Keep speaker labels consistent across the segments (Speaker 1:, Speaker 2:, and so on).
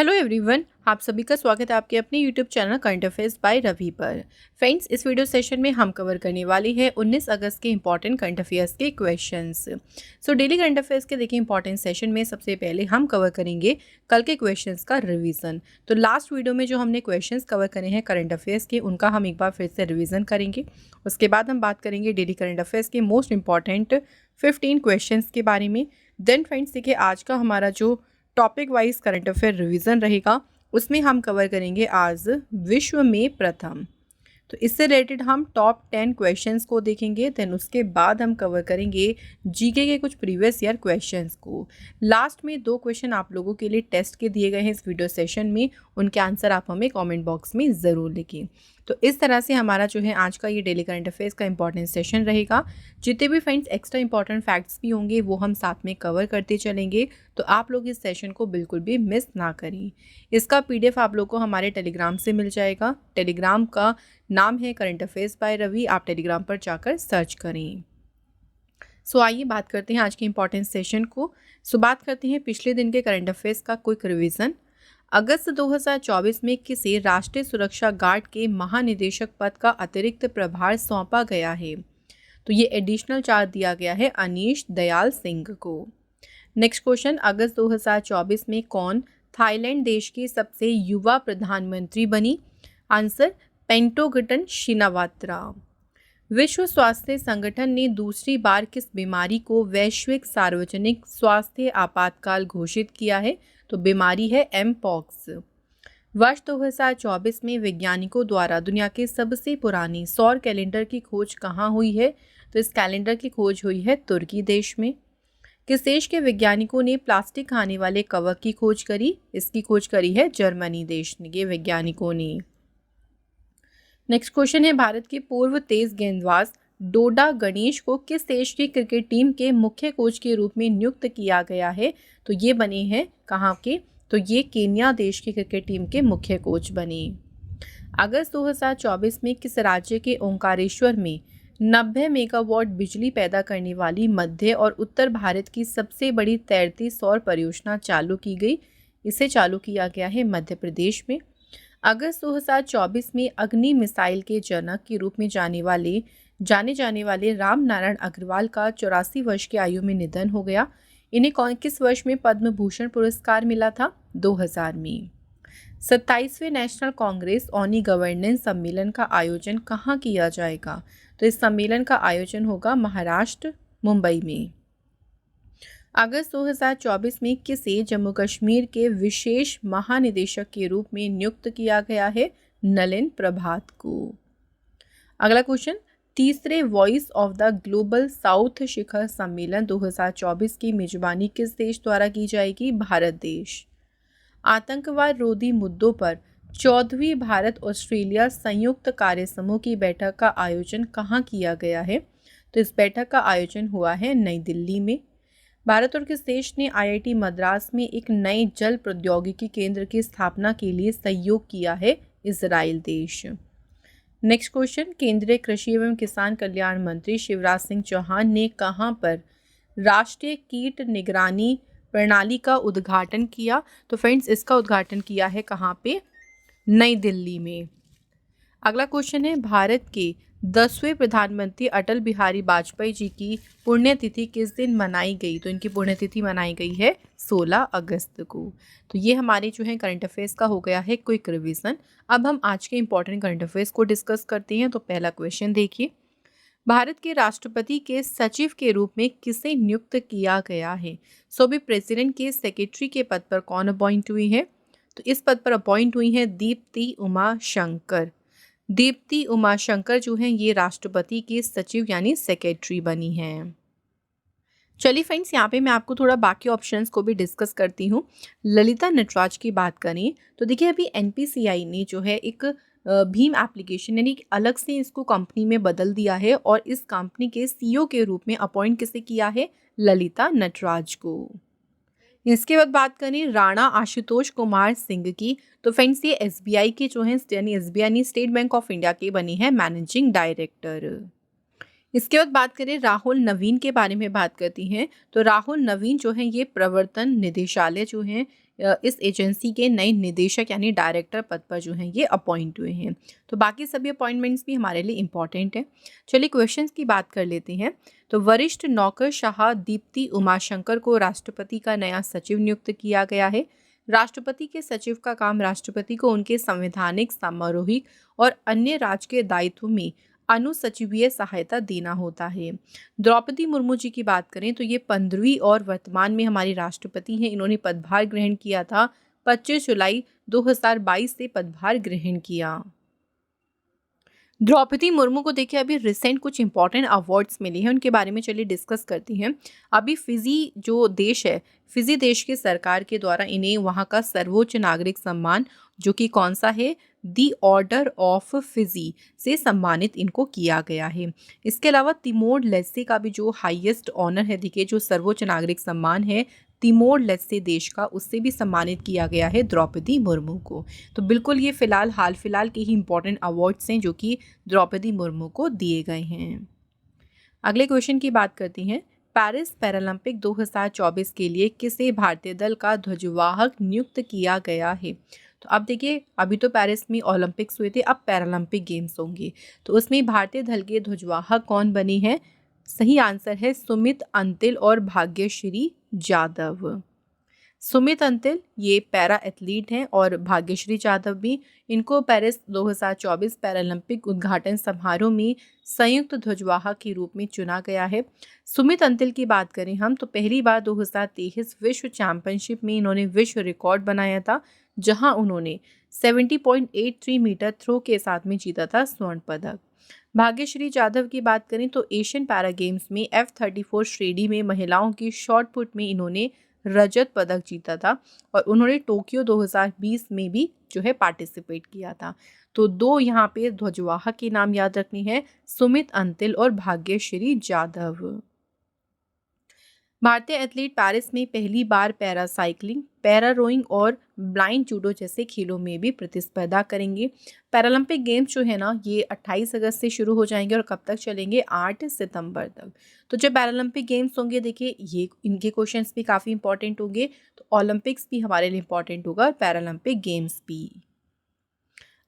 Speaker 1: Hello everyone, आप सभी का स्वागत है आपके अपने YouTube channel current affairs by Ravi पर। फ्रेंड्स, इस वीडियो सेशन में हम कवर करने वाले हैं 19 अगस्त के इंपॉर्टेंट करंट अफेयर्स के क्वेश्चंस। डेली करंट अफेयर्स के देखिए इंपॉर्टेंट सेशन में सबसे पहले हम कवर करेंगे कल के क्वेश्चंस का रिवीजन। तो लास्ट वीडियो में जो हमने क्वेश्चंस कवर करे हैं करंट अफेयर्स के, उनका हम एक बार फिर से रिविजन करेंगे। उसके बाद हम बात करेंगे डेली करंट अफेयर्स के मोस्ट इंपॉर्टेंट 15 क्वेश्चंस के बारे में। देन फ्रेंड्स देखिए, आज का हमारा जो topic wise current affair revision रहेगा, उसमें हम कवर करेंगे आज विश्व में प्रथम। तो इससे रिलेटेड हम टॉप 10 क्वेश्चंस को देखेंगे। देन उसके बाद हम कवर करेंगे जीके के कुछ प्रीवियस ईयर क्वेश्चंस को। लास्ट में 2 क्वेश्चन आप लोगों के लिए टेस्ट के दिए गए हैं इस वीडियो सेशन में, उनके आंसर आप हमें कमेंट बॉक्स में ज़रूर लिखें। तो इस तरह से हमारा जो है आज का ये डेली करंट अफेयर्स का इंपॉर्टेंट सेशन रहेगा। जितने भी फ्रेंड्स एक्स्ट्रा इंपॉर्टेंट फैक्ट्स भी होंगे वो हम साथ में कवर करते चलेंगे, तो आप लोग इस सेशन को बिल्कुल भी मिस ना करें। इसका पीडीएफ आप लोग को हमारे टेलीग्राम से मिल जाएगा। टेलीग्राम का नाम है करंट अफेयर्स बाय रवि, आप टेलीग्राम पर जाकर सर्च करें। आइए बात करते हैं आज के इंपॉर्टेंट सेशन को। बात करते हैं पिछले दिन के करंट अफेयर्स का क्विक रिवीजन। अगस्त 2024 में किसे राष्ट्रीय सुरक्षा गार्ड के महानिदेशक पद का अतिरिक्त प्रभार सौंपा गया है? तो ये एडिशनल चार्ज दिया गया है अनीश दयाल सिंह को। नेक्स्ट क्वेश्चन, अगस्त 2024 में कौन थाईलैंड देश की सबसे युवा प्रधानमंत्री बनी? Answer Paetongtarn Shinawatra. विश्व स्वास्थ्य संगठन ने दूसरी बार किस बीमारी को वैश्विक सार्वजनिक स्वास्थ्य आपातकाल घोषित किया है? तो बीमारी है एमपॉक्स। वर्ष 2024 में वैज्ञानिकों द्वारा दुनिया के सबसे पुरानी सौर कैलेंडर की खोज कहाँ हुई है? तो इस कैलेंडर की खोज हुई है तुर्की देश में। किस देश के वैज्ञानिकों ने प्लास्टिक खाने वाले कवक की खोज करी? इसकी खोज करी है जर्मनी देश के वैज्ञानिकों ने। नेक्स्ट क्वेश्चन है, भारत के पूर्व तेज गेंदबाज डोडा गणेश को किस देश की क्रिकेट टीम के मुख्य कोच के रूप में नियुक्त किया गया है? तो ये बने हैं कहाँ के? तो ये केन्या देश की क्रिकेट टीम के मुख्य कोच बने। अगस्त 2024 में किस राज्य के ओंकारेश्वर में 90 मेगावाट बिजली पैदा करने वाली मध्य और उत्तर भारत की सबसे बड़ी तैरती सौर परियोजना चालू की गई? इसे चालू किया गया है मध्य प्रदेश में। अगस्त 2024 में अग्नि मिसाइल के जनक के रूप में जाने जाने वाले राम नारायण अग्रवाल का 84 वर्ष की आयु में निधन हो गया। इन्हें किस वर्ष में पद्म भूषण पुरस्कार मिला था? 2000 में। 27वें national congress on e governance सम्मेलन का आयोजन कहाँ किया जाएगा? तो इस सम्मेलन का आयोजन होगा महाराष्ट्र, मुंबई में। अगस्त 2024 में किसे जम्मू कश्मीर के विशेष महानिदेशक के रूप में नियुक्त किया गया है? नलिन प्रभात को। अगला क्वेश्चन, तीसरे voice of the global south शिखर सम्मेलन 2024 की मेजबानी किस देश द्वारा की जाएगी? भारत देश। आतंकवाद रोधी मुद्दों पर 14वीं भारत ऑस्ट्रेलिया संयुक्त कार्य समूह की बैठक का आयोजन कहाँ किया गया है? तो इस बैठक का आयोजन हुआ है नई दिल्ली में। भारत और किस देश ने आईआईटी मद्रास में एक नए जल प्रौद्योगिकी केंद्र की स्थापना के लिए सहयोग किया है? इजराइल देश। नेक्स्ट क्वेश्चन, केंद्रीय कृषि एवं किसान कल्याण मंत्री शिवराज सिंह चौहान ने कहां पर राष्ट्रीय कीट निगरानी प्रणाली का उद्घाटन किया? तो फ्रेंड्स, इसका उद्घाटन किया है कहां पे? नई दिल्ली में। अगला क्वेश्चन है, भारत के 10वें प्रधानमंत्री अटल बिहारी वाजपेयी जी की पुण्यतिथि किस दिन मनाई गई? तो इनकी पुण्यतिथि मनाई गई है 16 अगस्त को। तो ये हमारे जो है करंट अफेयर्स का हो गया है क्विक रिवीजन। अब हम आज के इंपॉर्टेंट करंट अफेयर्स को डिस्कस करते हैं। तो पहला क्वेश्चन देखिए, भारत के राष्ट्रपति के सचिव के रूप में किसे नियुक्त किया गया है? अभी प्रेसिडेंट के सेक्रेटरी के पद पर कौन अपॉइंट हुई है? तो इस पद पर अपॉइंट हुई है दीप्ति उमाशंकर। दीप्ति उमाशंकर जो हैं ये राष्ट्रपति के सचिव यानी सेक्रेटरी बनी हैं। चलिए फ्रेंड्स, यहाँ पे मैं आपको थोड़ा बाकी ऑप्शंस को भी डिस्कस करती हूँ। ललिता नटराज की बात करें तो देखिए, अभी एनपीसीआई ने जो है एक भीम एप्लीकेशन यानी अलग से इसको कंपनी में बदल दिया है और इस कंपनी के सीईओ के रूप में अपॉइंट किसे किया है? ललिता नटराज को। इसके बाद बात करें राणा आशुतोष कुमार सिंह की, तो फ्रेंड्स ये एसबीआई के जो हैं यानी SBI state bank of India के बने हैं मैनेजिंग डायरेक्टर। इसके बाद बात करें राहुल नवीन के बारे में बात करती हैं, तो राहुल नवीन जो हैं ये प्रवर्तन निदेशालय जो हैं इस एजेंसी के नए निदेशक यानी डायरेक्टर पद पर जो हैं ये अपॉइंट हुए हैं। तो बाकी सभी अपॉइंटमेंट्स भी हमारे लिए इम्पॉर्टेंट है। चलिए क्वेश्चंस की बात कर लेते हैं। तो वरिष्ठ नौकरशाह दीप्ति उमाशंकर को राष्ट्रपति का नया सचिव नियुक्त किया गया है। राष्ट्रपति के सचिव का काम राष्ट्रपति को उनके संवैधानिक, सामरिक और अन्य राजकीय दायित्व में अनुसचिवीय सहायता देना होता है। द्रौपदी मुर्मू जी की बात करें तो ये 15वीं और वर्तमान में हमारी राष्ट्रपति हैं। इन्होंने पदभार ग्रहण किया था 25 जुलाई 2022 से पदभार ग्रहण किया। द्रौपदी मुर्मू को देखिए अभी रिसेंट कुछ इंपॉर्टेंट अवार्ड्स मिले हैं, उनके बारे में चलिए डिस्कस करती हैं। अभी फिजी जो देश है, फिजी देश की सरकार के द्वारा इन्हें वहाँ का सर्वोच्च नागरिक सम्मान जो कि कौन सा है, दी ऑर्डर ऑफ फिजी से सम्मानित इनको किया गया है। इसके अलावा तिमोर लेस्टे का भी जो हाईएस्ट ऑनर है, देखिए जो सर्वोच्च नागरिक सम्मान है तिमोर लेस्टे देश का, उससे भी सम्मानित किया गया है द्रौपदी मुर्मू को। तो बिल्कुल ये हाल फिलहाल के ही इंपॉर्टेंट अवार्ड्स हैं जो कि द्रौपदी मुर्मू को दिए गए हैं। अगले क्वेश्चन की बात करती हैं। पेरिस पैरालंपिक 2024 के लिए किसे भारतीय दल का ध्वजवाहक नियुक्त किया गया है? तो अब देखिए अभी तो पेरिस में ओलंपिक्स हुए थे, अब पैरालंपिक गेम्स होंगे, तो उसमें भारतीय दल के ध्वजवाहक कौन बने हैं? सही आंसर है सुमित अंतिल और भाग्यश्री जाधव। सुमित अंतिल ये पैरा एथलीट हैं और भाग्यश्री जाधव भी। इनको पेरिस 2024 पैरालंपिक उद्घाटन समारोह में संयुक्त ध्वजवाहक के रूप में चुना गया है। सुमित अंतिल की बात करें हम तो पहली बार 2023 विश्व चैंपियनशिप में इन्होंने विश्व रिकॉर्ड बनाया था, जहां उन्होंने 70.83 मीटर थ्रो के साथ में जीता था स्वर्ण पदक। भाग्यश्री जाधव की बात करें तो एशियन पैरा गेम्स में F34 श्रेणी में महिलाओं की शॉट पुट में इन्होंने रजत पदक जीता था और उन्होंने टोक्यो 2020 में भी जो है पार्टिसिपेट किया था। तो दो यहाँ पे ध्वजवाहक के नाम याद रखने हैं, सुमित अंतिल और भाग्यश्री जाधव। भारतीय एथलीट पेरिस में पहली बार पैरा साइकिलिंग, पैरा रोइंग और ब्लाइंड जूडो जैसे खेलों में भी प्रतिस्पर्धा करेंगे। पैरालंपिक गेम्स जो है ना ये 28 अगस्त से शुरू हो जाएंगे और कब तक चलेंगे? 8 सितंबर तक। तो जब पैरालंपिक गेम्स होंगे देखिए ये इनके क्वेश्चंस भी काफ़ी इंपॉर्टेंट होंगे, तो ओलंपिक्स भी हमारे लिए इंपॉर्टेंट होगा और पैरालंपिक गेम्स भी।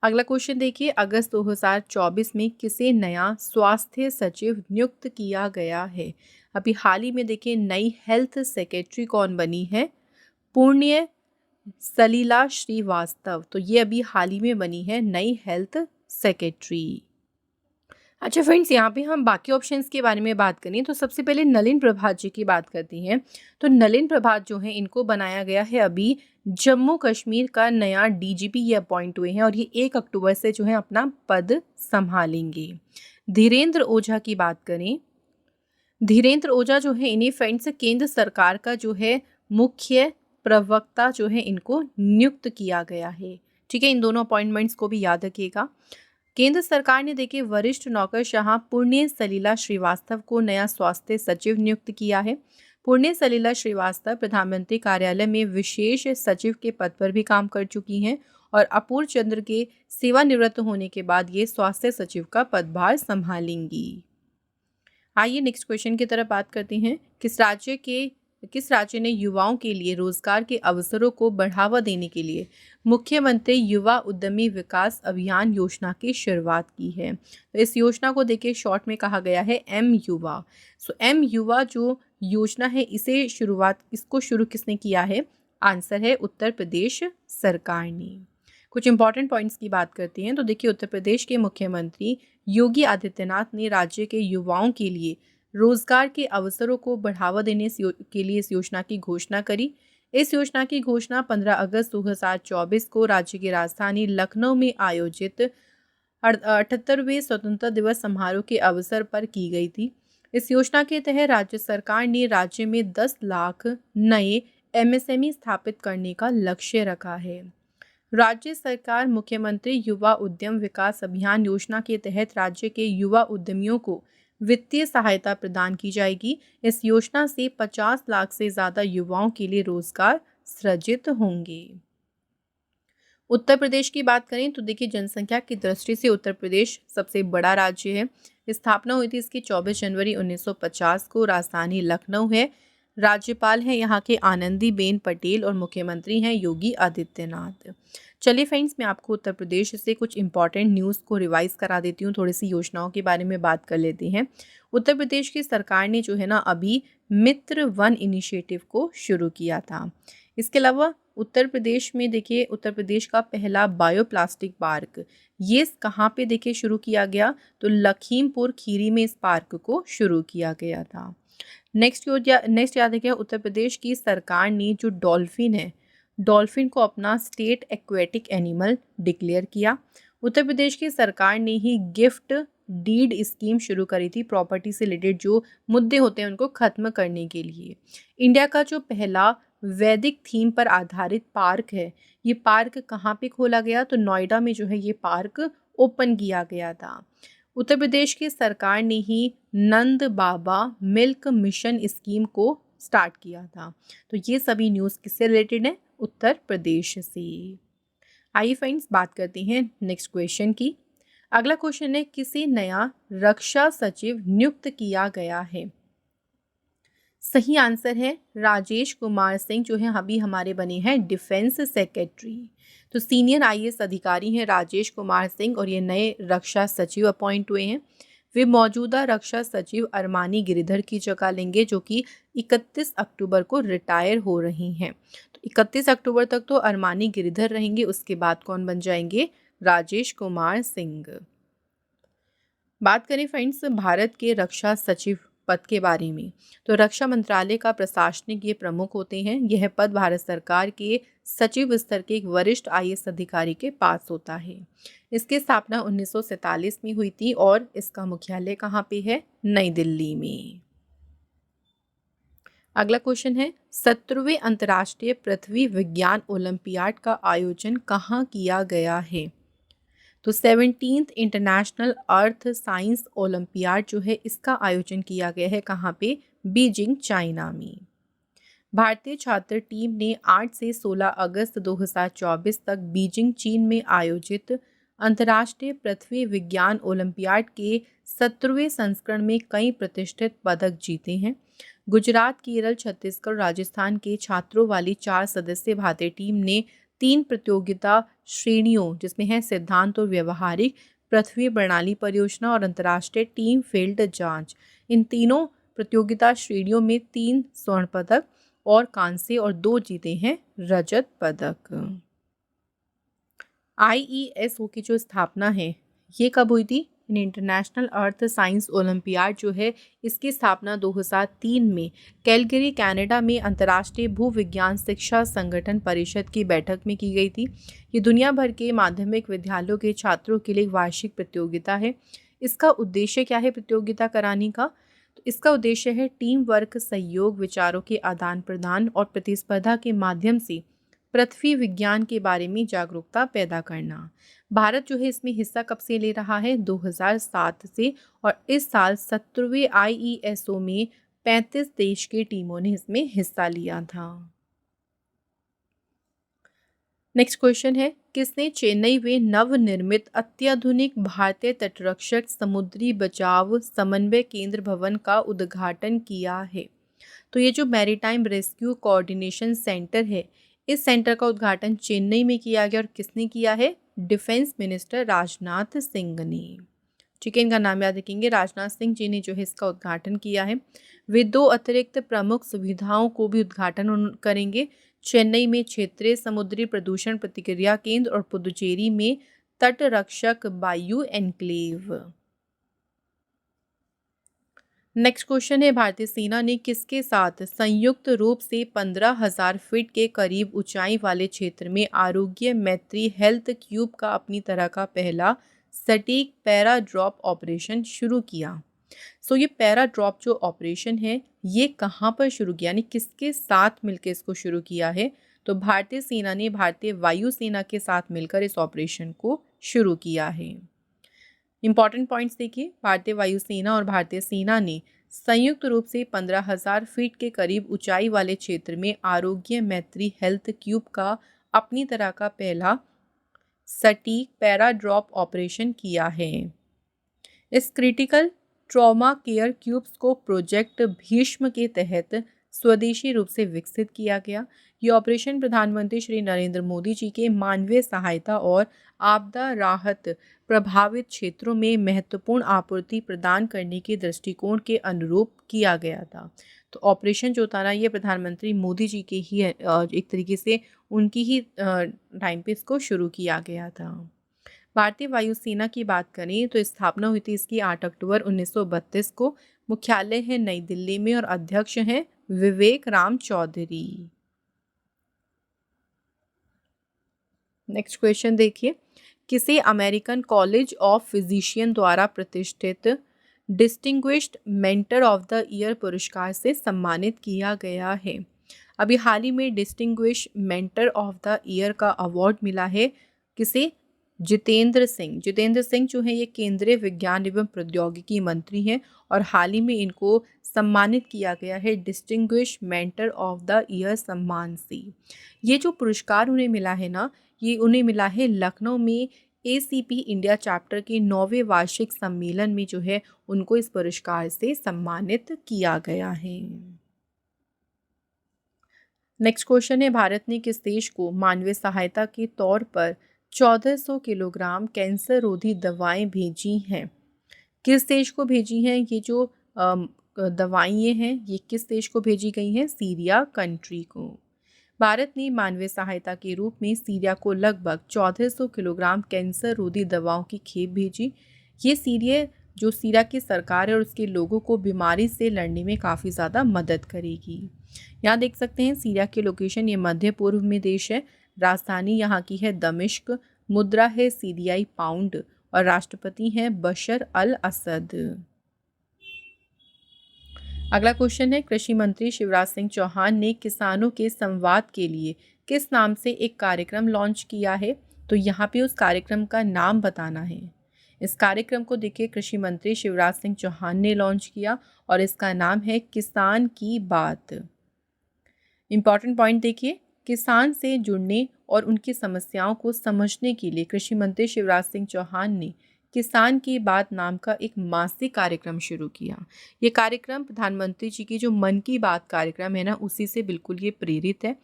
Speaker 1: अगला क्वेश्चन देखिए, अगस्त 2024 में किसे नया स्वास्थ्य सचिव नियुक्त किया गया है? अभी हाल ही में देखिए नई हेल्थ सेक्रेटरी कौन बनी है? पुण्य सलीला श्रीवास्तव। तो ये अभी हाल ही में बनी है नई हेल्थ सेक्रेटरी। अच्छा फ्रेंड्स, यहाँ पे हम बाकी ऑप्शंस के बारे में बात करें तो सबसे पहले नलिन प्रभात जी की बात करती हैं। तो नलिन प्रभात जो है इनको बनाया गया है अभी जम्मू कश्मीर का नया डीजीपी ये अपॉइंट हुए हैं और ये 1 अक्टूबर से जो है अपना पद संभालेंगे। धीरेन्द्र ओझा की बात करें, धीरेन्द्र ओझा जो है इन्हीं फ्रेंड्स केंद्र सरकार का जो है मुख्य प्रवक्ता जो है इनको नियुक्त किया गया है। ठीक है, इन दोनों अपॉइंटमेंट्स को भी याद रखिएगा। केंद्र सरकार ने देखिए वरिष्ठ नौकरशाह पुण्य सलीला श्रीवास्तव को नया स्वास्थ्य सचिव नियुक्त किया है। पुण्य सलीला श्रीवास्तव प्रधानमंत्री कार्यालय में विशेष सचिव के पद पर भी काम कर चुकी हैं और अपूर्व चंद्र के सेवानिवृत्त होने के बाद ये स्वास्थ्य सचिव का पदभार संभालेंगी। आइए नेक्स्ट क्वेश्चन की तरफ बात करते हैं। किस राज्य ने युवाओं के लिए रोजगार के अवसरों को बढ़ावा देने के लिए मुख्यमंत्री युवा उद्यमी विकास अभियान योजना की शुरुआत की है? तो इस योजना को देखिए शॉर्ट में कहा गया है एम युवा। सो एम युवा जो योजना है इसको शुरू किसने किया है? आंसर है उत्तर प्रदेश सरकार ने। कुछ इंपॉर्टेंट पॉइंट्स की बात करते हैं तो देखिए उत्तर प्रदेश के मुख्यमंत्री योगी आदित्यनाथ ने राज्य के युवाओं के लिए रोजगार के अवसरों को बढ़ावा देने के लिए इस योजना की घोषणा करी। इस योजना की घोषणा 15 अगस्त 2024 को राज्य की राजधानी लखनऊ में आयोजित 78वें स्वतंत्रता दिवस समारोह के अवसर पर की गई थी। इस योजना के तहत राज्य सरकार ने राज्य में 10 लाख नए एमएसएमई स्थापित करने का लक्ष्य रखा है। राज्य सरकार मुख्यमंत्री युवा उद्यम विकास अभियान योजना के तहत राज्य के युवा उद्यमियों को वित्तीय सहायता प्रदान की जाएगी। इस योजना से 50 लाख से ज़्यादा युवाओं के लिए रोजगार सृजित होंगे। उत्तर प्रदेश की बात करें तो देखिए जनसंख्या की दृष्टि से उत्तर प्रदेश सबसे बड़ा राज्य है। स्थापना हुई थी इसकी 24 जनवरी 1950 को। राजधानी लखनऊ है। राज्यपाल हैं यहाँ के आनंदीबेन पटेल और मुख्यमंत्री हैं योगी आदित्यनाथ। चलिए फ्रेंड्स, मैं आपको उत्तर प्रदेश से कुछ इंपॉर्टेंट न्यूज़ को रिवाइज करा देती हूँ, थोड़ी सी योजनाओं के बारे में बात कर लेते हैं। उत्तर प्रदेश की सरकार ने जो है ना अभी मित्र वन इनिशिएटिव को शुरू किया था। इसके अलावा उत्तर प्रदेश में देखिए, उत्तर प्रदेश का पहला बायोप्लास्टिक पार्क ये कहाँ पे देखिए शुरू किया गया, तो लखीमपुर खीरी में इस पार्क को शुरू किया गया था। नेक्स्ट याद है क्या, उत्तर प्रदेश की सरकार ने जो डॉल्फिन है, डॉल्फिन को अपना स्टेट एक्वेटिक एनिमल डिक्लेयर किया। उत्तर प्रदेश की सरकार ने ही गिफ्ट डीड स्कीम शुरू करी थी, प्रॉपर्टी से रिलेटेड जो मुद्दे होते हैं उनको खत्म करने के लिए। इंडिया का जो पहला वैदिक थीम पर आधारित पार्क है, ये पार्क कहाँ पे खोला गया, तो नोएडा में जो है ये पार्क ओपन किया गया था। उत्तर प्रदेश की सरकार ने ही नंद बाबा मिल्क मिशन स्कीम को स्टार्ट किया था। तो ये सभी न्यूज़ किससे रिलेटेड है, उत्तर प्रदेश से। आइए फ्रेंड्स, बात करते हैं नेक्स्ट क्वेश्चन की। अगला क्वेश्चन है, किसे नया रक्षा सचिव नियुक्त किया गया है। सही आंसर है राजेश कुमार सिंह, जो है अभी हमारे बने हैं डिफेंस सेक्रेटरी। तो सीनियर आईएएस अधिकारी हैं राजेश कुमार सिंह और ये नए रक्षा सचिव अपॉइंट हुए हैं। वे मौजूदा रक्षा सचिव अरमानी गिरिधर की जगह लेंगे, जो कि 31 अक्टूबर को रिटायर हो रही हैं। तो 31 अक्टूबर तक तो अरमानी गिरिधर रहेंगे, उसके बाद कौन बन जाएंगे, राजेश कुमार सिंह। बात करें फ्रेंड्स भारत के रक्षा सचिव पद के बारे में, तो रक्षा मंत्रालय का प्रशासनिक ये प्रमुख होते हैं। यह पद भारत सरकार के सचिव स्तर के एक वरिष्ठ आईएएस अधिकारी के पास होता है। इसकी स्थापना 1947 में हुई थी और इसका मुख्यालय कहाँ पे है, नई दिल्ली में। अगला क्वेश्चन है, 17वें अंतर्राष्ट्रीय पृथ्वी विज्ञान ओलंपियाड का आयोजन कहाँ किया गया है। तो 17th international earth science olympiad जो है इसका आयोजन किया गया है कहाँ पे, बीजिंग चाइना में। भारतीय छात्र टीम ने 8 से 16 अगस्त 2024 तक बीजिंग चीन में आयोजित अंतर्राष्ट्रीय पृथ्वी विज्ञान ओलंपियाड के 17वें संस्करण में कई प्रतिष्ठित पदक जीते हैं। गुजरात, केरल, छत्तीसगढ़, राजस्थान के छात्रों वाली 4 सदस्यीय भारतीय टीम ने 3 प्रतियोगिता श्रेणियों जिसमें है सिद्धांत और व्यवहारिक, पृथ्वी प्रणाली परियोजना और अंतर्राष्ट्रीय टीम फील्ड जांच, इन तीनों प्रतियोगिता श्रेणियों में 3 स्वर्ण पदक और कांस्य और 2 जीते हैं रजत पदक। IESO की जो स्थापना है ये कब हुई थी, इंटरनेशनल अर्थ साइंस ओलंपियाड जो है इसकी स्थापना 2003 में कैलगरी कनाडा में अंतर्राष्ट्रीय भूविज्ञान शिक्षा संगठन परिषद की बैठक में की गई थी। ये दुनिया भर के माध्यमिक विद्यालयों के छात्रों के लिए एक वार्षिक प्रतियोगिता है। इसका उद्देश्य क्या है प्रतियोगिता कराने का, तो इसका उद्देश्य है टीम वर्क, सहयोग, विचारों के आदान प्रदान और प्रतिस्पर्धा के माध्यम से पृथ्वी विज्ञान के बारे में जागरूकता पैदा करना। भारत जो है इसमें हिस्सा कब से ले रहा है, 2007 से, और इस साल 17वें IESO में 35 देश की टीमों ने इसमें हिस्सा लिया था। नेक्स्ट क्वेश्चन है, किसने चेन्नई में नवनिर्मित अत्याधुनिक भारतीय तटरक्षक समुद्री बचाव समन्वय केंद्र भवन का उद्घाटन किया है। तो ये जो मैरीटाइम रेस्क्यू कोऑर्डिनेशन सेंटर है, इस सेंटर का उद्घाटन चेन्नई में किया गया और किसने किया है, डिफेंस मिनिस्टर राजनाथ सिंह ने। ठीक है, इनका नाम याद रखेंगे, राजनाथ सिंह जी ने जो है इसका उद्घाटन किया है। वे 2 अतिरिक्त प्रमुख सुविधाओं को भी उद्घाटन करेंगे, चेन्नई में क्षेत्रीय समुद्री प्रदूषण प्रतिक्रिया केंद्र और पुदुचेरी में तटरक्षक वायु एनक्लेव। नेक्स्ट क्वेश्चन है, भारतीय सेना ने किसके साथ संयुक्त रूप से 15,000 फीट के करीब ऊंचाई वाले क्षेत्र में आरोग्य मैत्री हेल्थ क्यूब का अपनी तरह का पहला सटीक पैरा ड्रॉप ऑपरेशन शुरू किया। सो ये पैरा ड्रॉप जो ऑपरेशन है ये कहाँ पर शुरू किया, यानी किसके साथ मिलकर इसको शुरू किया है, तो भारतीय सेना ने भारतीय वायुसेना के साथ मिलकर इस ऑपरेशन को शुरू किया है। इंपॉर्टेंट पॉइंट्स देखिए, भारतीय वायुसेना और भारतीय सेना ने संयुक्त रूप से 15,000 फीट के करीब ऊंचाई वाले क्षेत्र में आरोग्य मैत्री हेल्थ क्यूब का अपनी तरह का पहला सटीक पैरा ड्रॉप ऑपरेशन किया है। इस क्रिटिकल ट्रॉमा केयर क्यूब्स को प्रोजेक्ट भीष्म के तहत स्वदेशी रूप से विकसित किया गया। ये ऑपरेशन प्रधानमंत्री श्री नरेंद्र मोदी जी के मानवीय सहायता और आपदा राहत प्रभावित क्षेत्रों में महत्वपूर्ण आपूर्ति प्रदान करने के दृष्टिकोण के अनुरूप किया गया था। तो ऑपरेशन जो था ना, ये प्रधानमंत्री मोदी जी के ही एक तरीके से उनकी ही टाइम पे इसको शुरू किया गया था। भारतीय वायुसेना की बात करें तो स्थापना हुई थी इसकी 8 अक्टूबर 1932 को। मुख्यालय है नई दिल्ली में और अध्यक्ष हैं विवेक राम चौधरी। नेक्स्ट क्वेश्चन देखिए, किसे अमेरिकन कॉलेज ऑफ फिजिशियन द्वारा प्रतिष्ठित distinguished mentor of the year पुरस्कार से सम्मानित किया गया है? अभी हाल ही में distinguish mentor of the year का अवार्ड मिला है किसे? जितेंद्र सिंह जो है ये केंद्रीय विज्ञान एवं प्रौद्योगिकी मंत्री हैं और हाल ही में इनको सम्मानित किया गया है distinguish mentor of the year सम्मान से। ये जो पुरस्कार उन्हें मिला है ना, ये उन्हें मिला है लखनऊ में एसीपी इंडिया चैप्टर के 9वें वार्षिक सम्मेलन में जो है उनको इस पुरस्कार से सम्मानित किया गया है। नेक्स्ट क्वेश्चन है, भारत ने किस देश को मानवीय सहायता के तौर पर 1400 किलोग्राम कैंसर रोधी दवाएं भेजी हैं? किस देश को भेजी हैं ये जो दवाइयाँ हैं, ये किस देश को भेजी गई हैं? सीरिया कंट्री को। भारत ने मानवीय सहायता के रूप में सीरिया को लगभग 1400 किलोग्राम कैंसर रोधी दवाओं की खेप भेजी। ये सीरिया की सरकार है और उसके लोगों को बीमारी से लड़ने में काफ़ी ज़्यादा मदद करेगी। यहाँ देख सकते हैं सीरिया की लोकेशन, ये मध्य पूर्व में देश है। राजधानी यहाँ की है दमिश्क, मुद्रा है सीरियाई पाउंड और राष्ट्रपति हैं बशर अल असद। अगला क्वेश्चन है, कृषि मंत्री शिवराज सिंह चौहान ने किसानों के संवाद के लिए किस नाम से एक कार्यक्रम लॉन्च किया है? तो यहाँ पे उस कार्यक्रम का नाम बताना है। इस कार्यक्रम को देखिए कृषि मंत्री शिवराज सिंह चौहान ने लॉन्च किया और इसका नाम है किसान की बात। इंपॉर्टेंट पॉइंट देखिए, किसान से जुड़ने और उनकी समस्याओं को समझने के लिए कृषि मंत्री शिवराज सिंह चौहान ने किसान की बात नाम का एक मासिक कार्यक्रम शुरू किया। ये कार्यक्रम प्रधानमंत्री जी की जो मन की बात कार्यक्रम है ना, उसी से बिल्कुल ये प्रेरित है।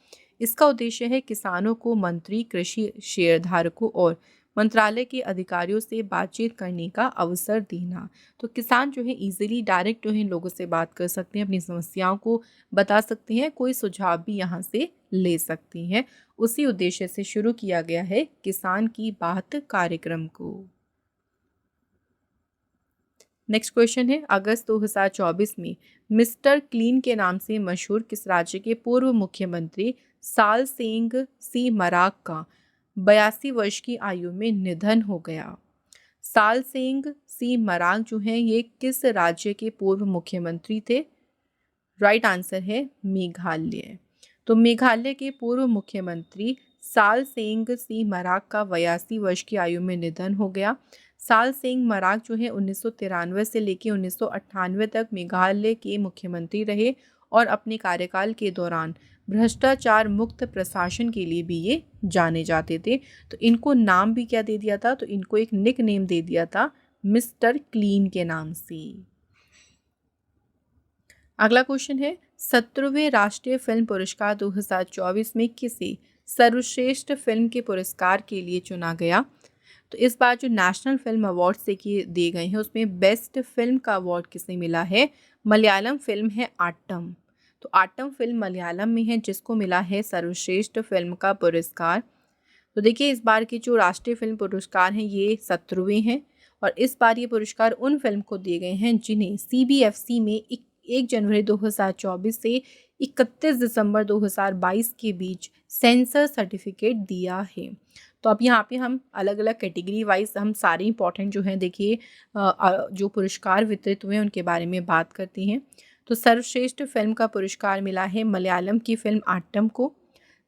Speaker 1: इसका उद्देश्य है किसानों को मंत्री, कृषि शेयरधारकों और मंत्रालय के अधिकारियों से बातचीत करने का अवसर देना। तो किसान जो है इजीली डायरेक्ट जो है लोगों से बात कर सकते हैं, अपनी समस्याओं को बता सकते हैं, कोई सुझाव भी यहाँ से ले सकती हैं। उसी उद्देश्य से शुरू किया गया है किसान की बात कार्यक्रम को। नेक्स्ट क्वेश्चन है, अगस्त 2024 में मिस्टर क्लीन के नाम से मशहूर किस राज्य के पूर्व मुख्यमंत्री सालसेंग सी मराग का 82 वर्ष की आयु में निधन हो गया? सालसेंग सी मराग जो हैं ये किस राज्य के पूर्व मुख्यमंत्री थे? राइट आंसर है मेघालय। तो मेघालय के पूर्व मुख्यमंत्री सालसेंग सी मराग का 82 वर्ष की आयु में निधन हो गया। सालसेंग मराग जो है 1993 से लेकर 1998 तक मेघालय के मुख्यमंत्री रहे और अपने कार्यकाल के दौरान भ्रष्टाचार मुक्त प्रशासन के लिए भी ये जाने जाते थे। तो इनको नाम भी क्या दे दिया था? तो इनको एक निक नेम दे दिया था मिस्टर क्लीन के नाम से। अगला क्वेश्चन है, 17वें राष्ट्रीय फिल्म पुरस्कार 2024 में किसे सर्वश्रेष्ठ फिल्म के पुरस्कार के लिए चुना गया? तो इस बार जो नेशनल फिल्म अवार्ड से दिए गए हैं उसमें बेस्ट फिल्म का अवार्ड किसे मिला है? मलयालम फिल्म है आट्टम। तो आट्टम फिल्म मलयालम में है जिसको मिला है सर्वश्रेष्ठ फिल्म का पुरस्कार। तो देखिए इस बार के जो राष्ट्रीय फिल्म पुरस्कार हैं ये 17वें हैं और इस बार ये पुरस्कार उन फिल्म को दिए गए हैं जिन्हें CBFC में 1 जनवरी 2024 से 31 दिसंबर 2022 के बीच सेंसर सर्टिफिकेट दिया है। तो अब यहाँ पे हम अलग अलग कैटेगरी वाइज हम सारे इंपॉर्टेंट जो हैं देखिए जो पुरस्कार वितरित हुए हैं उनके बारे में बात करते हैं। तो सर्वश्रेष्ठ फिल्म का पुरस्कार मिला है मलयालम की फिल्म आट्टम को।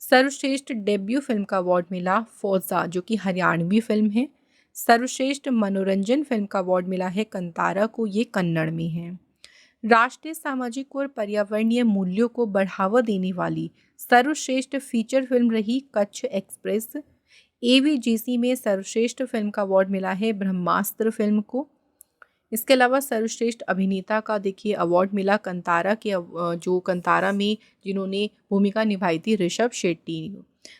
Speaker 1: सर्वश्रेष्ठ डेब्यू फिल्म का अवार्ड मिला फौजा जो कि हरियाणवी फिल्म है। सर्वश्रेष्ठ मनोरंजन फिल्म का अवार्ड मिला है कंतारा को, ये कन्नड़ में है। राष्ट्रीय सामाजिक और पर्यावरणीय मूल्यों को बढ़ावा देने वाली सर्वश्रेष्ठ फीचर फिल्म रही कच्छ एक्सप्रेस। AVGC में सर्वश्रेष्ठ फिल्म का अवार्ड मिला है ब्रह्मास्त्र फिल्म को। इसके अलावा सर्वश्रेष्ठ अभिनेता का देखिए अवार्ड मिला कंतारा के जो कंतारा में जिन्होंने भूमिका निभाई थी ऋषभ शेट्टी।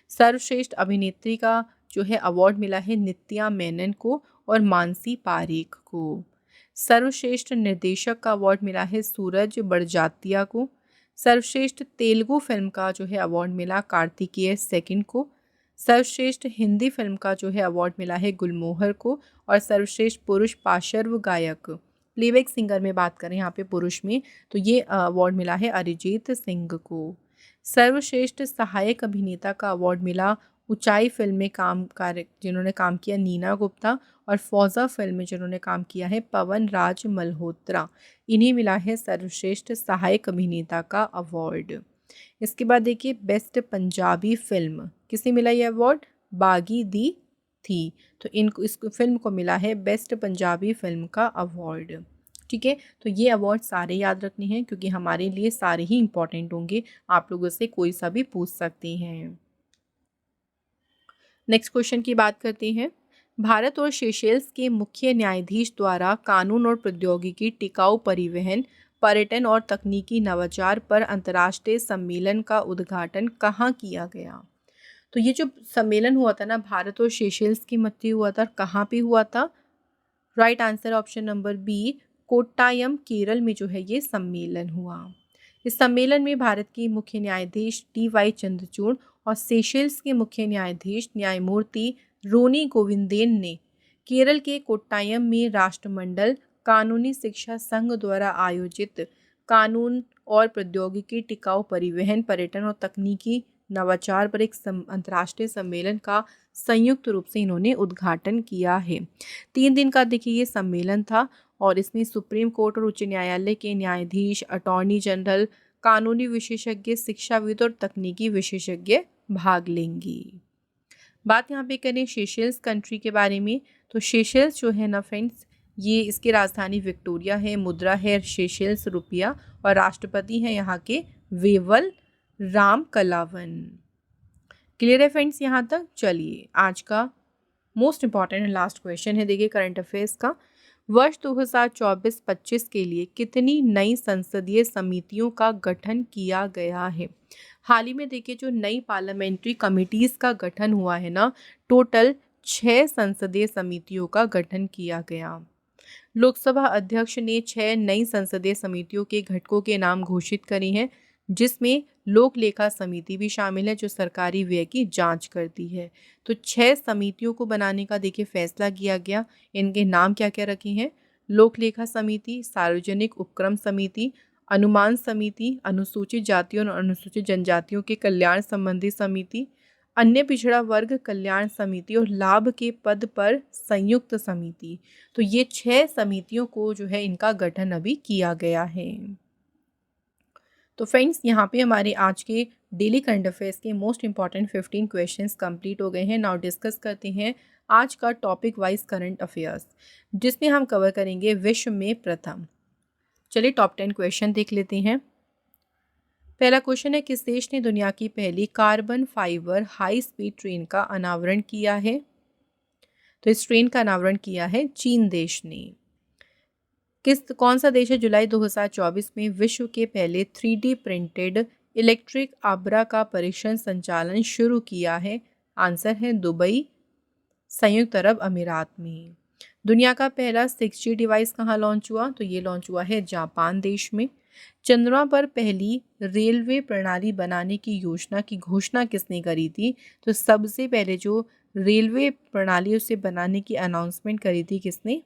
Speaker 1: सर्वश्रेष्ठ अभिनेत्री का जो है अवार्ड मिला है नित्या मेनन को और मानसी पारेख को। सर्वश्रेष्ठ निर्देशक का अवार्ड मिला है सूरज बड़जात्या को। सर्वश्रेष्ठ तेलुगु फिल्म का जो है अवार्ड मिला कार्तिकेय सेकंड को। सर्वश्रेष्ठ हिंदी फिल्म का जो है अवार्ड मिला है गुलमोहर को। और सर्वश्रेष्ठ पुरुष पार्श्व गायक प्लेबैक सिंगर में बात करें यहाँ पे पुरुष में तो ये अवार्ड मिला है अरिजीत सिंह को। सर्वश्रेष्ठ सहायक अभिनेता का अवार्ड मिला ऊंचाई फिल्म में जिन्होंने काम किया नीना गुप्ता और फौजा फिल्म में जिन्होंने काम किया है पवन राज मल्होत्रा। इन्हें मिला है सर्वश्रेष्ठ सहायक अभिनेता का अवार्ड। इसके बाद देखिए बेस्ट पंजाबी फिल्म किसे मिला ये अवार्ड, बागी दी थी। तो इस फिल्म को मिला है बेस्ट पंजाबी फिल्म का अवार्ड। ठीक है, तो ये अवार्ड सारे याद रखने हैं क्योंकि हमारे लिए सारे ही इंपॉर्टेंट होंगे, आप लोगों से कोई सा भी पूछ सकते हैं। नेक्स्ट क्वेश्चन की बात करते हैं। भारत और सेशेल्स के मुख्य न्यायाधीश द्वारा कानून और प्रौद्योगिकी, टिकाऊ परिवहन, पर्यटन और तकनीकी नवाचार पर अंतर्राष्ट्रीय सम्मेलन का उद्घाटन कहाँ किया गया। तो ये जो सम्मेलन हुआ था ना भारत और सेशेल्स के मध्य हुआ था, कहाँ पे हुआ था, right answer option number B Kottayam Kerala में जो है ये सम्मेलन हुआ। इस सम्मेलन में भारत के मुख्य न्यायाधीश DY चंद्रचूड़ और सेशेल्स के मुख्य न्यायाधीश न्यायमूर्ति रोनी गोविंदेन ने केरल के कोट्टायम में राष्ट्रमंडल कानूनी शिक्षा संघ द्वारा आयोजित कानून और प्रौद्योगिकी, टिकाऊ परिवहन, पर्यटन और तकनीकी नवाचार पर एक अंतर्राष्ट्रीय सम्मेलन का संयुक्त रूप से इन्होंने उद्घाटन किया है। 3 दिन का देखिए ये सम्मेलन था और इसमें सुप्रीम कोर्ट और उच्च न्यायालय के न्यायाधीश, अटॉर्नी जनरल, कानूनी विशेषज्ञ, शिक्षाविद और तकनीकी विशेषज्ञ भाग लेंगे। बात यहाँ पे करें सेशेल्स कंट्री के बारे में, तो सेशेल्स जो है ना फ्रेंड्स, ये इसकी राजधानी विक्टोरिया है, मुद्रा है सेशेल्स रुपया और राष्ट्रपति हैं यहाँ के वेवल राम कलावन। क्लियर है फ्रेंड्स यहाँ तक। चलिए आज का मोस्ट इंपॉर्टेंट लास्ट क्वेश्चन है देखिए करंट अफेयर्स का। वर्ष 2024-25 के लिए कितनी नई संसदीय समितियों का गठन किया गया है। हाल ही में देखिए जो नई पार्लियामेंट्री कमिटीज़ का गठन हुआ है ना, टोटल 6 संसदीय समितियों का गठन किया गया। लोकसभा अध्यक्ष ने 6 नई संसदीय समितियों के घटकों के नाम घोषित करे हैं, जिसमें लोक लेखा समिति भी शामिल है जो सरकारी व्यय की जांच करती है। तो 6 समितियों को बनाने का देखिए फैसला किया गया। इनके नाम क्या क्या रखे हैं, लोक लेखा समिति, सार्वजनिक उपक्रम समिति, अनुमान समिति, अनुसूचित जातियों और अनुसूचित जनजातियों के कल्याण संबंधी समिति, अन्य पिछड़ा वर्ग कल्याण समिति और लाभ के पद पर संयुक्त समिति। तो ये 6 समितियों को जो है इनका गठन अभी किया गया है। तो फ्रेंड्स यहाँ पे हमारे आज के डेली करंट अफेयर्स के मोस्ट इंपॉर्टेंट 15 क्वेश्चंस कंप्लीट हो गए हैं। नाउ डिस्कस करते हैं आज का टॉपिक वाइज करंट अफेयर्स, जिसमें हम कवर करेंगे विश्व में प्रथम। चलिए टॉप 10 क्वेश्चन देख लेते हैं। पहला क्वेश्चन है, किस देश ने दुनिया की पहली carbon fibre high speed train का अनावरण किया है। तो इस ट्रेन का अनावरण किया है चीन देश ने। कौन सा देश है जुलाई 2024 में विश्व के पहले 3D प्रिंटेड इलेक्ट्रिक आबरा का परीक्षण संचालन शुरू किया है। आंसर है दुबई, संयुक्त अरब अमीरात में। दुनिया का पहला 6G डिवाइस कहाँ लॉन्च हुआ, तो ये लॉन्च हुआ है जापान देश में। चंद्रमा पर पहली रेलवे प्रणाली बनाने की योजना की घोषणा किसने करी थी, तो सबसे पहले जो रेलवे प्रणाली उसे बनाने की अनाउंसमेंट करी थी किसने,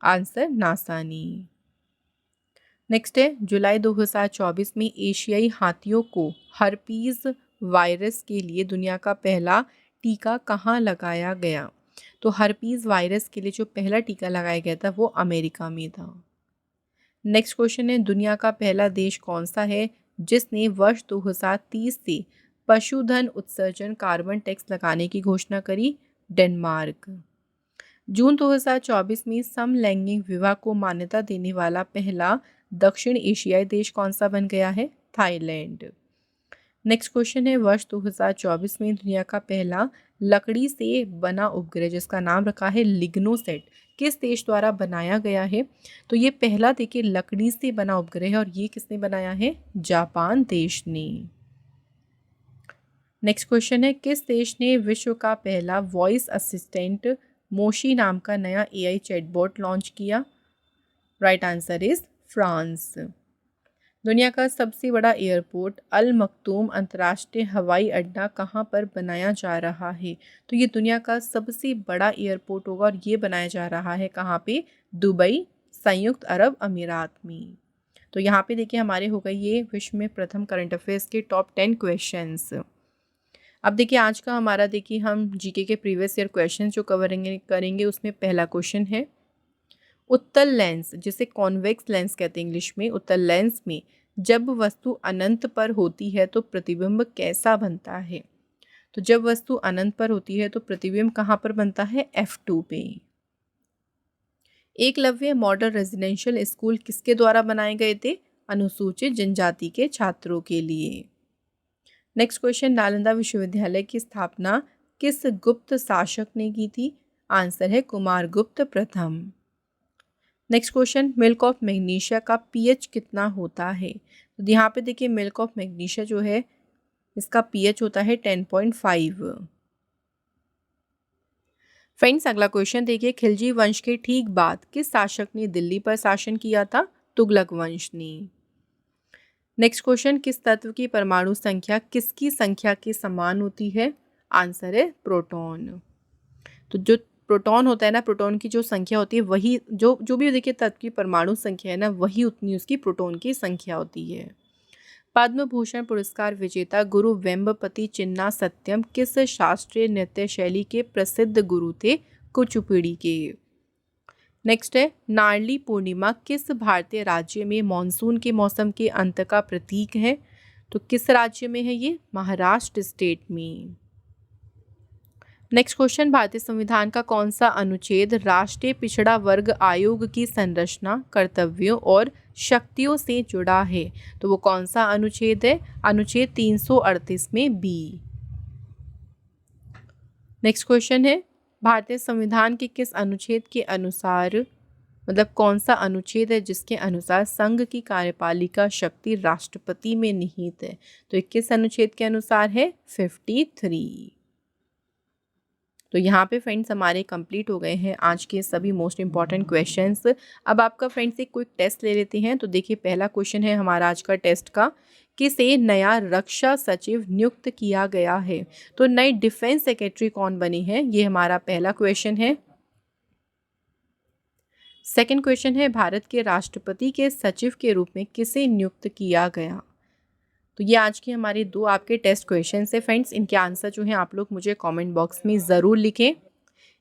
Speaker 1: आंसर नासा ने। नेक्स्ट है, जुलाई 2024 में एशियाई हाथियों को हर्पीज वायरस के लिए दुनिया का पहला टीका कहाँ लगाया गया। तो हर्पीज वायरस के लिए जो पहला टीका लगाया गया था वो अमेरिका में था। नेक्स्ट क्वेश्चन है, दुनिया का पहला देश कौन सा है जिसने वर्ष 2030 से पशुधन उत्सर्जन कार्बन टैक्स लगाने की घोषणा करी, डेनमार्क। जून 2024 में समलैंगिक विवाह को मान्यता देने वाला पहला दक्षिण एशियाई देश कौन सा बन गया है, थाईलैंड। नेक्स्ट क्वेश्चन है, वर्ष 2024 में दुनिया का पहला लकड़ी से बना उपग्रह जिसका नाम रखा है लिग्नोसेट किस देश द्वारा बनाया गया है? तो ये पहला देखिए लकड़ी से बना उपग्रह है और ये किसने बनाया है? जापान देश ने। नेक्स्ट क्वेश्चन है, किस देश ने विश्व का पहला वॉइस असिस्टेंट मोशी नाम का नया एआई चैटबॉट लॉन्च किया? Right answer is France. दुनिया का सबसे बड़ा एयरपोर्ट अल मखतूम अंतर्राष्ट्रीय हवाई अड्डा कहाँ पर बनाया जा रहा है? तो ये दुनिया का सबसे बड़ा एयरपोर्ट होगा और ये बनाया जा रहा है कहाँ पे? दुबई, संयुक्त अरब अमीरात में। तो यहाँ पे देखिए हमारे हो गए ये विश्व में प्रथम करंट अफेयर्स के टॉप 10 क्वेश्चंस। अब देखिए आज का हमारा देखिए हम जीके के प्रीवियस ईयर क्वेश्चन जो करेंगे उसमें पहला क्वेश्चन है, उत्तल लेंस जिसे कॉन्वेक्स लेंस कहते हैं इंग्लिश में, उत्तल लेंस में जब वस्तु अनंत पर होती है तो प्रतिबिंब कैसा बनता है? तो जब वस्तु अनंत पर होती है तो प्रतिबिंब कहाँ पर बनता है? F2 पे। एकलव्य मॉडल रेजिडेंशियल स्कूल किसके द्वारा बनाए गए थे? अनुसूचित जनजाति के छात्रों के लिए। नेक्स्ट क्वेश्चन, नालंदा विश्वविद्यालय की स्थापना किस गुप्त शासक ने की थी? आंसर है कुमारगुप्त प्रथम। Next question, milk of magnesia का पीएच कितना होता है? तो यहाँ पे देखिए मिल्क ऑफ मैग्नीशिया जो है इसका पीएच होता है 10.5। फ्रेंड्स अगला क्वेश्चन देखिए, खिलजी वंश के ठीक बाद किस शासक ने दिल्ली पर शासन किया था? तुगलक वंश ने। नेक्स्ट क्वेश्चन, किस तत्व की परमाणु संख्या किसकी संख्या के समान होती है? आंसर है प्रोटॉन। तो जो प्रोटॉन होता है ना, प्रोटॉन की जो संख्या होती है वही जो भी देखिए तत्व की परमाणु संख्या है ना वही उतनी उसकी प्रोटॉन की संख्या होती है। पद्म भूषण पुरस्कार विजेता गुरु वेम्बपति चिन्ना सत्यम किस शास्त्रीय नृत्य शैली के प्रसिद्ध गुरु थे? कुचिपुड़ी के। नेक्स्ट है, नारली पूर्णिमा किस भारतीय राज्य में मॉनसून के मौसम के अंत का प्रतीक है? तो किस राज्य में है ये? महाराष्ट्र स्टेट में। नेक्स्ट क्वेश्चन, भारतीय संविधान का कौन सा अनुच्छेद राष्ट्रीय पिछड़ा वर्ग आयोग की संरचना, कर्तव्यों और शक्तियों से जुड़ा है? तो वो कौन सा अनुच्छेद है? अनुच्छेद 338 में बी। नेक्स्ट क्वेश्चन है, भारतीय संविधान के किस अनुच्छेद के अनुसार, मतलब कौन सा अनुच्छेद है जिसके अनुसार संघ की कार्यपालिका शक्ति राष्ट्रपति में निहित है? तो 21 अनुच्छेद के अनुसार है 53। तो यहाँ पे फ्रेंड्स हमारे कंप्लीट हो गए हैं आज के सभी मोस्ट इंपॉर्टेंट क्वेश्चंस। अब आपका फ्रेंड्स एक क्विक टेस्ट ले लेते हैं। तो देखिए पहला क्वेश्चन है हमारा आज का टेस्ट का, किसे नया रक्षा सचिव नियुक्त किया गया है? तो नए डिफेंस सेक्रेटरी कौन बने हैं? ये हमारा पहला क्वेश्चन है। सेकंड क्वेश्चन है, भारत के राष्ट्रपति के सचिव के रूप में किसे नियुक्त किया गया? तो ये आज के हमारे दो आपके टेस्ट क्वेश्चन है फ्रेंड्स। इनके आंसर जो हैं आप लोग मुझे कमेंट बॉक्स में ज़रूर लिखें।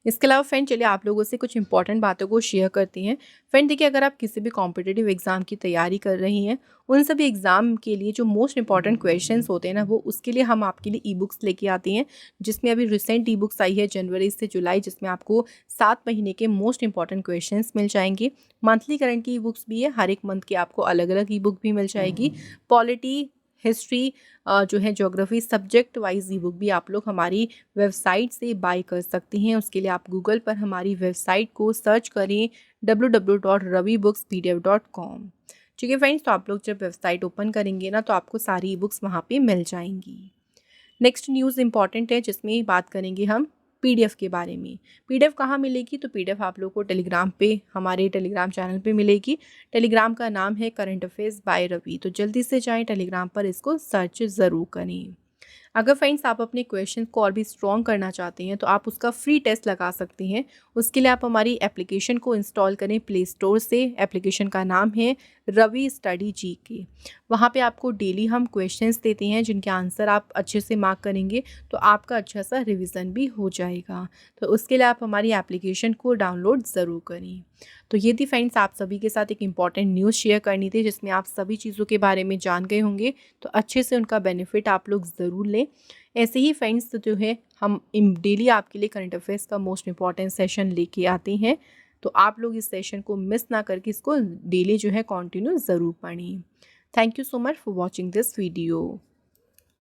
Speaker 1: इसके अलावा फ्रेंड चलिए आप लोगों से कुछ इंपॉर्टेंट बातों को शेयर करती हैं। फ्रेंड देखिए अगर आप किसी भी कॉम्पिटिटिव एग्जाम की तैयारी कर रही हैं, उन सभी एग्जाम के लिए जो मोस्ट इंपॉर्टेंट क्वेश्चंस होते हैं ना, वो उसके लिए हम आपके लिए ई बुक्स लेके आते हैं, जिसमें अभी रिसेंट ई बुक्स आई है जनवरी से जुलाई, जिसमें आपको 7 महीने के मोस्ट इंपॉर्टेंट क्वेश्चंस मिल जाएंगे। मंथली करंट की ई बुक्स भी है, हर एक मंथ की आपको अलग अलग ई बुक भी मिल जाएगी। पॉलिटी, हिस्ट्री, जो है ज्योग्राफी, सब्जेक्ट वाइज ई बुक भी आप लोग हमारी वेबसाइट से बाय कर सकती हैं। उसके लिए आप गूगल पर हमारी वेबसाइट को सर्च करें www.ravibooks.pdf.com। ठीक है फ्रेंड्स, तो आप लोग जब वेबसाइट ओपन करेंगे ना तो आपको सारी ई बुक्स वहाँ पे मिल जाएंगी। नेक्स्ट न्यूज़ इंपॉर्टेंट है जिसमें बात करेंगे हम पीडीएफ के बारे में। पीडीएफ कहाँ मिलेगी? तो पीडीएफ आप लोग को टेलीग्राम पे, हमारे टेलीग्राम चैनल पे मिलेगी। टेलीग्राम का नाम है करंट अफेयर्स बाय रवि। तो जल्दी से जाएं टेलीग्राम पर, इसको सर्च ज़रूर करें। अगर फ्रेंड्स आप अपने क्वेश्चन को और भी स्ट्रॉन्ग करना चाहते हैं तो आप उसका फ्री टेस्ट लगा सकते हैं। उसके लिए आप हमारी एप्लीकेशन को इंस्टॉल करें प्ले स्टोर से। एप्लीकेशन का नाम है रवि स्टडी जीके। वहाँ पे आपको डेली हम क्वेश्चंस देते हैं जिनके आंसर आप अच्छे से मार्क करेंगे तो आपका अच्छा सा रिवीजन भी हो जाएगा। तो उसके लिए आप हमारी एप्लीकेशन को डाउनलोड ज़रूर करें। तो ये थी फ्रेंड्स आप सभी के साथ एक इम्पॉर्टेंट न्यूज़ शेयर करनी थी जिसमें आप सभी चीज़ों के बारे में जान गए होंगे, तो अच्छे से उनका बेनिफिट आप लोग ज़रूर लें। ऐसे ही फ्रेंड्स जो है हम डेली आपके लिए करंट अफेयर्स का मोस्ट इंपॉर्टेंट सेशन लेके आते हैं, तो आप लोग इस सेशन को मिस ना करके इसको डेली जो है कंटिन्यू ज़रूर पढ़ें। Thank you so much for watching this video.